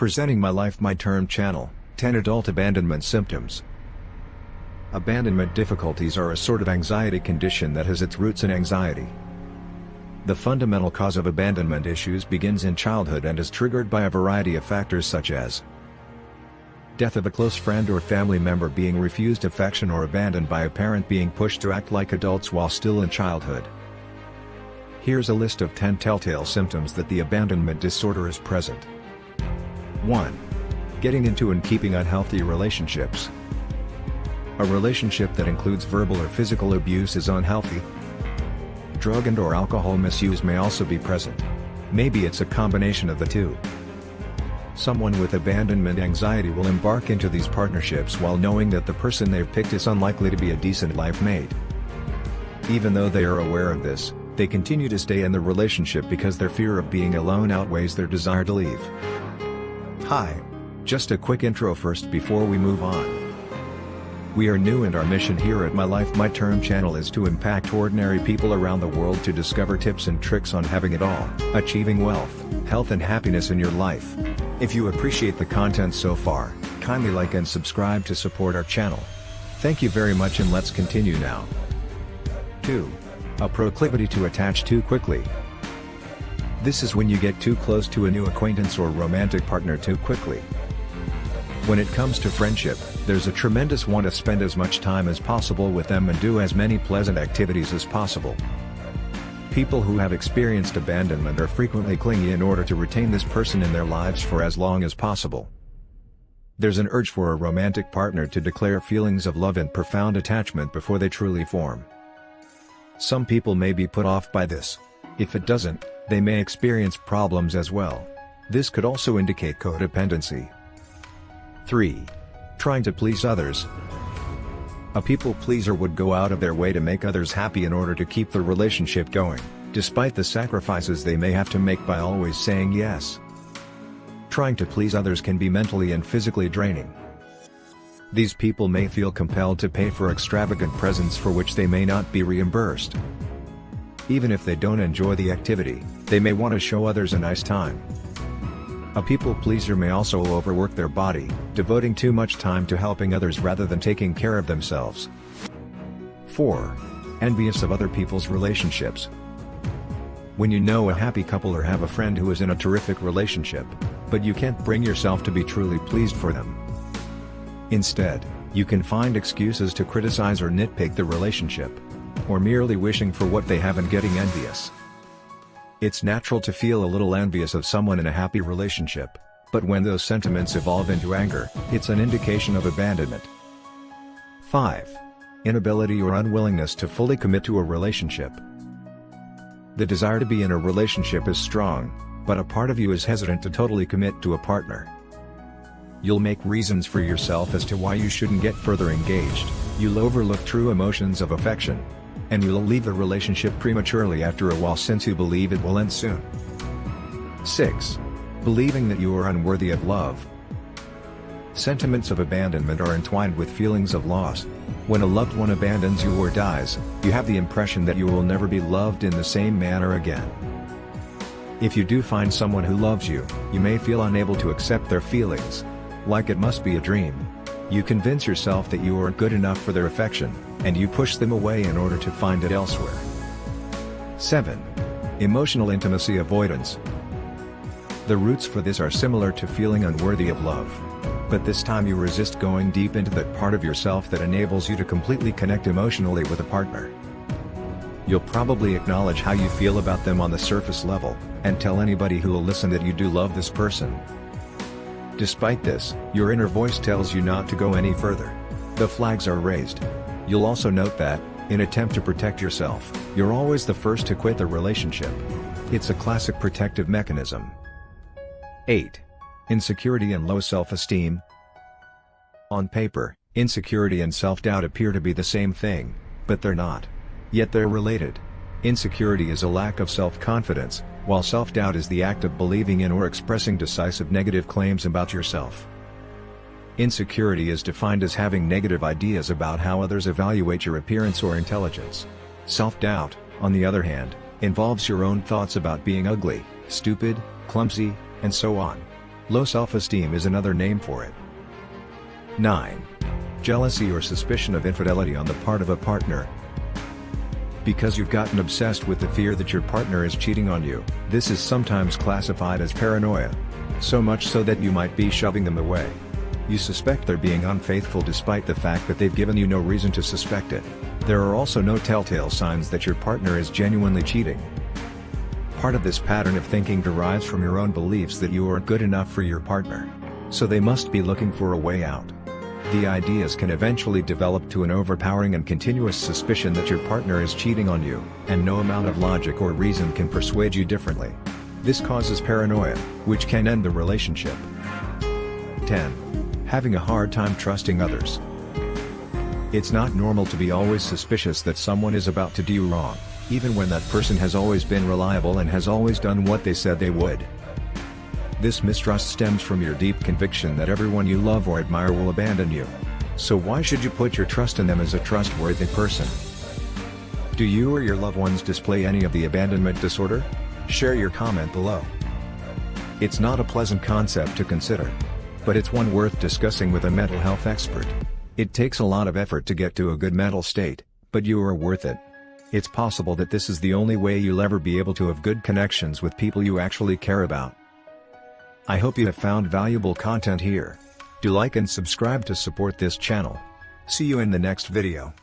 Presenting My Life My Term channel, 10 Adult Abandonment Symptoms. Abandonment difficulties are a sort of anxiety condition that has its roots in anxiety. The fundamental cause of abandonment issues begins in childhood and is triggered by a variety of factors such as death of a close friend or family member, being refused affection, or abandoned by a parent, being pushed to act like adults while still in childhood. Here's a list of 10 telltale symptoms that the abandonment disorder is present. 1. Getting into and keeping unhealthy relationships. A relationship that includes verbal or physical abuse is unhealthy. Drug and/or alcohol misuse may also be present. Maybe it's a combination of the two. Someone with abandonment anxiety will embark into these partnerships while knowing that the person they've picked is unlikely to be a decent life mate. Even though they are aware of this, they continue to stay in the relationship because their fear of being alone outweighs their desire to leave. Hi. Just a quick intro first before we move on. We are new, and our mission here at My Life My Term channel is to impact ordinary people around the world to discover tips and tricks on having it all, achieving wealth, health and happiness in your life. If you appreciate the content so far, kindly like and subscribe to support our channel. Thank you very much, and let's continue now. 2. A proclivity to attach too quickly. This is when you get too close to a new acquaintance or romantic partner too quickly. When it comes to friendship, there's a tremendous want to spend as much time as possible with them and do as many pleasant activities as possible. People who have experienced abandonment are frequently clingy in order to retain this person in their lives for as long as possible. There's an urge for a romantic partner to declare feelings of love and profound attachment before they truly form. Some people may be put off by this. If it doesn't, they may experience problems as well. This could also indicate codependency. 3. Trying to please others. A people pleaser would go out of their way to make others happy in order to keep the relationship going, despite the sacrifices they may have to make by always saying yes. Trying to please others can be mentally and physically draining. These people may feel compelled to pay for extravagant presents for which they may not be reimbursed. Even if they don't enjoy the activity, they may want to show others a nice time. A people pleaser may also overwork their body, devoting too much time to helping others rather than taking care of themselves. 4. Envious of other people's relationships. When you know a happy couple or have a friend who is in a terrific relationship, but you can't bring yourself to be truly pleased for them. Instead, you can find excuses to criticize or nitpick the relationship, or merely wishing for what they have and getting envious. It's natural to feel a little envious of someone in a happy relationship, but when those sentiments evolve into anger, it's an indication of abandonment. 5. Inability or unwillingness to fully commit to a relationship. The desire to be in a relationship is strong, but a part of you is hesitant to totally commit to a partner. You'll make reasons for yourself as to why you shouldn't get further engaged, you'll overlook true emotions of affection, and you'll leave the relationship prematurely after a while since you believe it will end soon. 6. Believing that you are unworthy of love. Sentiments of abandonment are entwined with feelings of loss. When a loved one abandons you or dies, you have the impression that you will never be loved in the same manner again. If you do find someone who loves you, you may feel unable to accept their feelings. Like it must be a dream. You convince yourself that you aren't good enough for their affection, and you push them away in order to find it elsewhere. 7. Emotional intimacy avoidance. The roots for this are similar to feeling unworthy of love. But this time you resist going deep into that part of yourself that enables you to completely connect emotionally with a partner. You'll probably acknowledge how you feel about them on the surface level, and tell anybody who will listen that you do love this person. Despite this, your inner voice tells you not to go any further. The flags are raised. You'll also note that, in attempt to protect yourself, you're always the first to quit the relationship. It's a classic protective mechanism. 8. Insecurity and low self-esteem. On paper, insecurity and self-doubt appear to be the same thing, but they're not. Yet they're related. Insecurity is a lack of self-confidence, while self-doubt is the act of believing in or expressing decisive negative claims about yourself. Insecurity is defined as having negative ideas about how others evaluate your appearance or intelligence. Self-doubt, on the other hand, involves your own thoughts about being ugly, stupid, clumsy, and so on. Low self-esteem is another name for it. 9. Jealousy or suspicion of infidelity on the part of a partner. Because you've gotten obsessed with the fear that your partner is cheating on you, this is sometimes classified as paranoia. So much so that you might be shoving them away. You suspect they're being unfaithful despite the fact that they've given you no reason to suspect it. There are also no telltale signs that your partner is genuinely cheating. Part of this pattern of thinking derives from your own beliefs that you aren't good enough for your partner. So they must be looking for a way out. The ideas can eventually develop to an overpowering and continuous suspicion that your partner is cheating on you, and no amount of logic or reason can persuade you differently. This causes paranoia, which can end the relationship. 10. Having a hard time trusting others. It's not normal to be always suspicious that someone is about to do you wrong, even when that person has always been reliable and has always done what they said they would. This mistrust stems from your deep conviction that everyone you love or admire will abandon you. So why should you put your trust in them as a trustworthy person? Do you or your loved ones display any of the abandonment disorder? Share your comment below. It's not a pleasant concept to consider, but it's one worth discussing with a mental health expert. It takes a lot of effort to get to a good mental state, but you are worth it. It's possible that this is the only way you'll ever be able to have good connections with people you actually care about. I hope you have found valuable content here. Do like and subscribe to support this channel. See you in the next video.